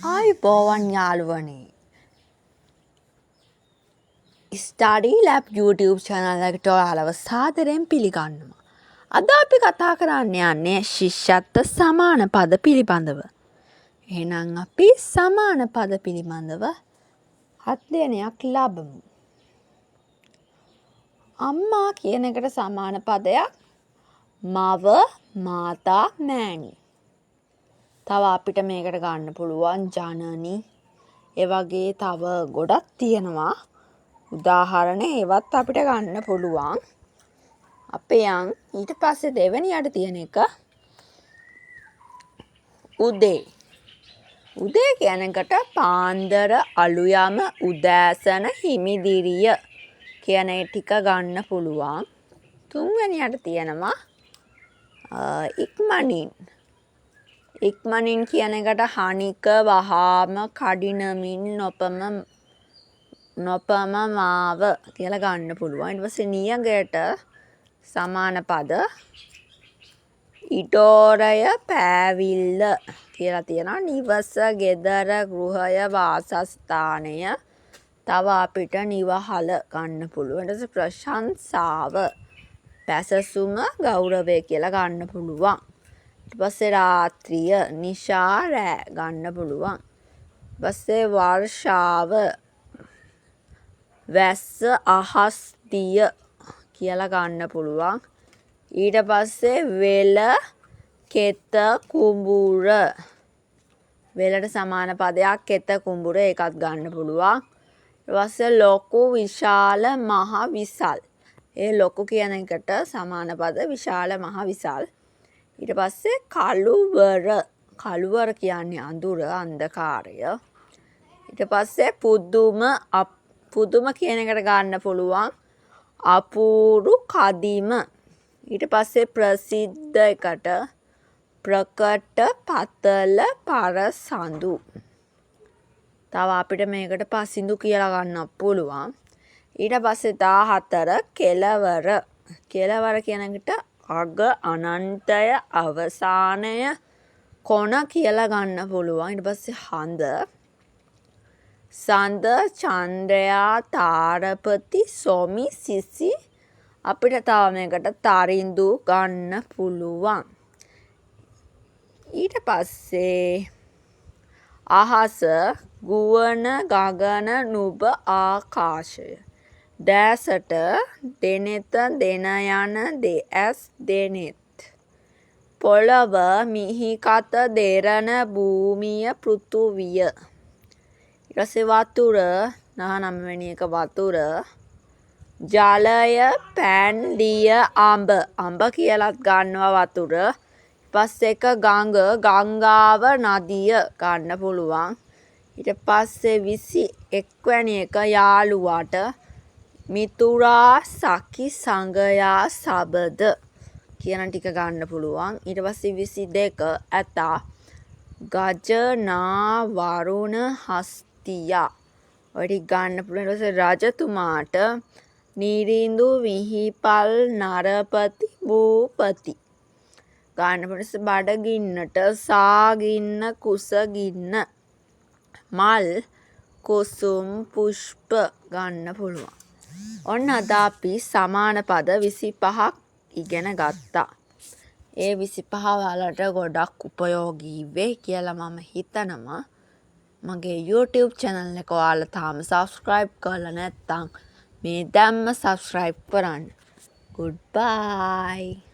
ආයුබෝවන් යාළුවනේ. Study lab YouTube channel එකට ඔයාලව සාදරයෙන් පිළිගන්නවා. අද අපි කතා කරන්න යන්නේ ශිෂ්‍යත්ව සමාන පද පිළිබඳව. එහෙනම් අපි සමාන පද පිළිබඳව අධ්‍යයනයක් ලබමු. අම්මා කියන එකට සමාන පදයක් මව, මාතා, මෑණි. තව අපිට මේකට ගන්න පුළුවන් ජනනි. ඒ වගේ තව ගොඩක් තියෙනවා. උදාහරණ ඒවත් අපිට ගන්න පුළුවන්. අපේ යන් ඊට පස්සේ දෙවෙනියට තියෙන එක උදේ. උදේ කියන එකට පාන්දර, අලුයම, උදෑසන, හිමිදිරිය කියන ටික ගන්න පුළුවන්. තුන්වෙනියට තියෙනවා ඉක්මනින්. ඉක්මනින් කියන එකට හනික, වහාම, කඩිනමින්, නොපමමාව කියලා ගන්න පුළුවන්. ඊට පස්සේ නියගයට සමාන පද ඉඩෝරය, පෑවිල්ල කියලා තියෙනවා. නිවස, ගෙදර, ගෘහය, වාසස්ථානය. තව අපිට නිවහල ගන්න පුළුවන්. ඊට පස්සේ ප්‍රශංසාව, පැසසුම, ගෞරවය කියලා ගන්න පුළුවන්. ඊට පස්සේ රාත්‍රිය, නිශා, රෑ ගන්න පුළුවන්. ඊට පස්සේ වර්ෂාව, වැස්ස, අහස්, දිය කියලා ගන්න පුළුවන්. ඊට පස්සේ වෙල, කෙත, කුඹුර. වෙලට සමාන පදයක් කෙත, කුඹුර ඒකත් ගන්න පුළුවන්. ඊට පස්සේ ලොකු, විශාල, මහ, විසල්. ඒ ලොකු කියන එකට සමාන පද විශාල, මහ, විසල්. ඊට පස්සේ කළුවර. කළුවර කියන්නේ අඳුර, අන්ධකාරය. ඊට පස්සේ පුදුම කියන එකට ගන්න පුළුවන් අපූරු, කදිම. ඊට පස්සේ ප්‍රසිද්ධ එකට ප්‍රකට, පතල, පරසඳු. තව අපිට මේකට පසිඳු කියලා ගන්න පුළුවන්. ඊට පස්සේ 14 කෙලවර. කෙලවර කියන එකට අග, අනන්තය, අවසානය, කොන කියලා ගන්න පුළුවන්. ඊට පස්සේ හඳ. සඳ, චන්ද්‍රයා, තාරපති, සොමි, සිසි. අපිට තව මේකට තරිඳු ගන්න පුළුවන්. ඊට පස්සේ අහස, ගුවන, ගගන, නුඹ, ආකාශය. දෑසට දෙනෙත, දෙන යන, දෙඇස්, දෙනෙත්. පොළව, මිහිකත, දෙරණ, භූමිය, පෘථුවිය. ඊට පස්සේ වතුර 19 වෙනි එක වතුර. ජලය, පැන්, දිය, අඹ. අඹ කියලත් ගන්නවා වතුර. ඊට පස්සේ එක ගඟ, ගංගාව, නදිය ගන්න පුළුවන්. ඊට පස්සේ 21 වෙනි එක යාළුවාට මිතුරා, සඛි, සංගයා, සබද කියන ටික ගන්න පුළුවන්. ඊට පස්සේ 22 ඇතා, ගජ, නා, වරුණ, හස්තියා. ඔය ටික ගන්න පුළුවන්. ඊට පස්සේ රජතුමාට නිරිඳු, විහිපල්, නරපති, භූපති ගන්න පුළුවන්. බඩගින්නට සාගින්න, කුසගින්න, මල්, කුසුම්, පුෂ්ප ගන්න පුළුවන්. ඔන්න අද අපි සමාන පද 25ක් ඉගෙන ගත්තා. ඒ 25 වලට ගොඩක් උපයෝගී වෙයි කියලා මම හිතනවා. මගේ YouTube channel එක ඔයාලා තාම subscribe කරලා නැත්නම් මේ දැම්ම subscribe කරන්න. Goodbye.